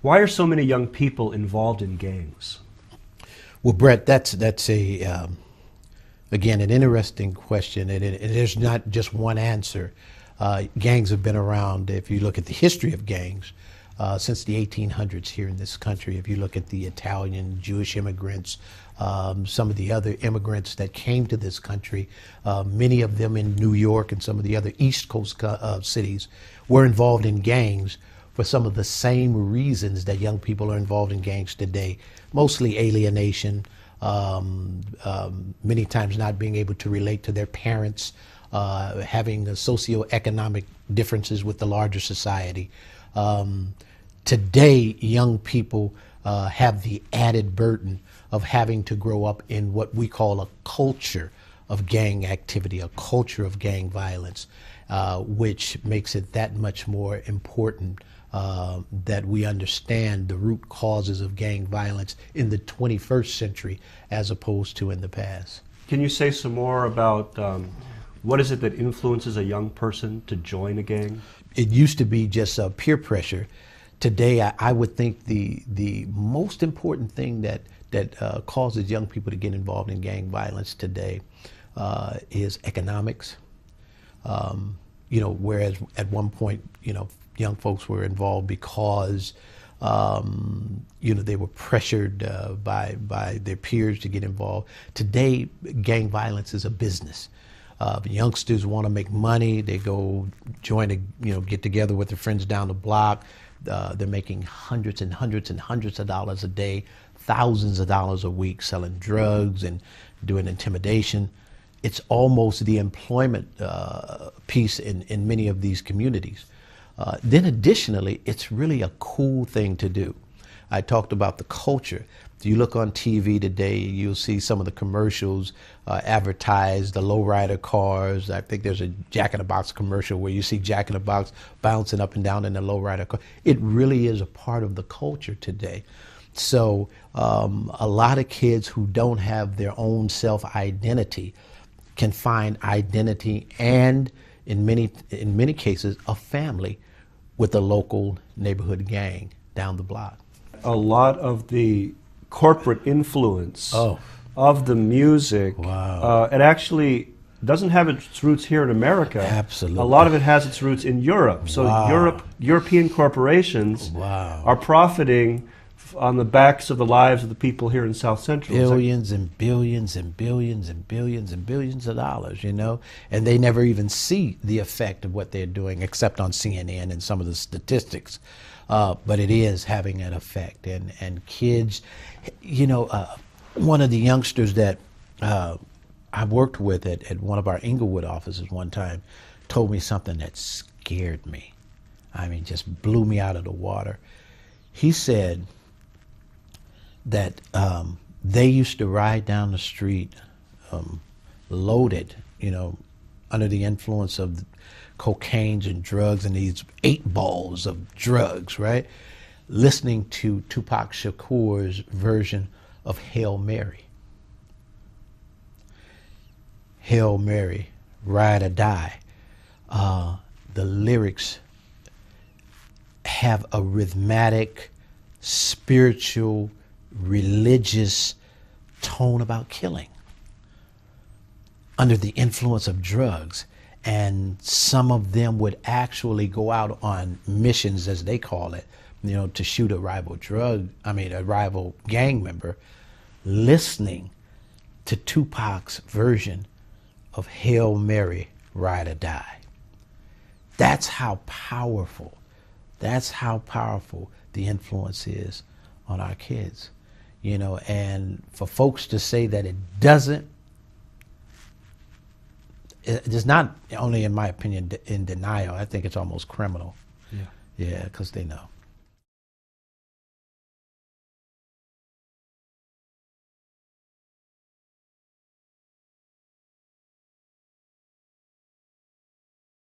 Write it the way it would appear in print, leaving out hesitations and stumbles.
Why are so many young people involved in gangs? Well, Bret, that's again, an interesting question, and there's not just one answer. Gangs have been around, if you look at the history of gangs, since the 1800s here in this country. If you look at the Italian, Jewish immigrants, some of the other immigrants that came to this country, many of them in New York and some of the other East Coast cities were involved in gangs for some of the same reasons that young people are involved in gangs today, mostly alienation, many times not being able to relate to their parents, having socioeconomic differences with the larger society. Today, young people have the added burden of having to grow up in what we call a culture of gang activity, a culture of gang violence, which makes it that much more important that we understand the root causes of gang violence in the 21st century as opposed to in the past. Can you say some more about what is it that influences a young person to join a gang? It used to be just peer pressure. Today, I would think the most important thing that causes young people to get involved in gang violence today is economics. Whereas at one point, young folks were involved because they were pressured by their peers to get involved. Today, gang violence is a business. Youngsters want to make money. They go get together with their friends down the block. They're making hundreds and hundreds and hundreds of dollars a day, thousands of dollars a week, selling drugs and doing intimidation. It's almost the employment piece in many of these communities. Then additionally, it's really a cool thing to do. I talked about the culture. If you look on TV today, you'll see some of the commercials advertise the lowrider cars. I think there's a Jack in the Box commercial where you see Jack in the Box bouncing up and down in the lowrider car. It really is a part of the culture today. So a lot of kids who don't have their own self-identity can find identity and in many cases a family with a local neighborhood gang down the block. A lot of the corporate influence of the music, it actually doesn't have its roots here in America. Absolutely. A lot of it has its roots in Europe. So European corporations are profiting on the backs of the lives of the people here in South Central. Billions and billions and billions and billions and billions of dollars, and they never even see the effect of what they're doing except on CNN and some of the statistics. But it is having an effect. And kids, one of the youngsters that I worked with at one of our Inglewood offices one time told me something that scared me. I mean, just blew me out of the water. He said that they used to ride down the street loaded, under the influence of cocaine and drugs and these 8 balls of drugs, right? Listening to Tupac Shakur's version of Hail Mary. Hail Mary, ride or die. The lyrics have a rhythmic, spiritual, religious tone about killing under the influence of drugs. And some of them would actually go out on missions, as they call it, to shoot a rival gang member, listening to Tupac's version of Hail Mary, ride or die. That's how powerful the influence is on our kids, and for folks to say that it doesn't, it's not only, in my opinion, in denial. I think it's almost criminal. Yeah, because they know.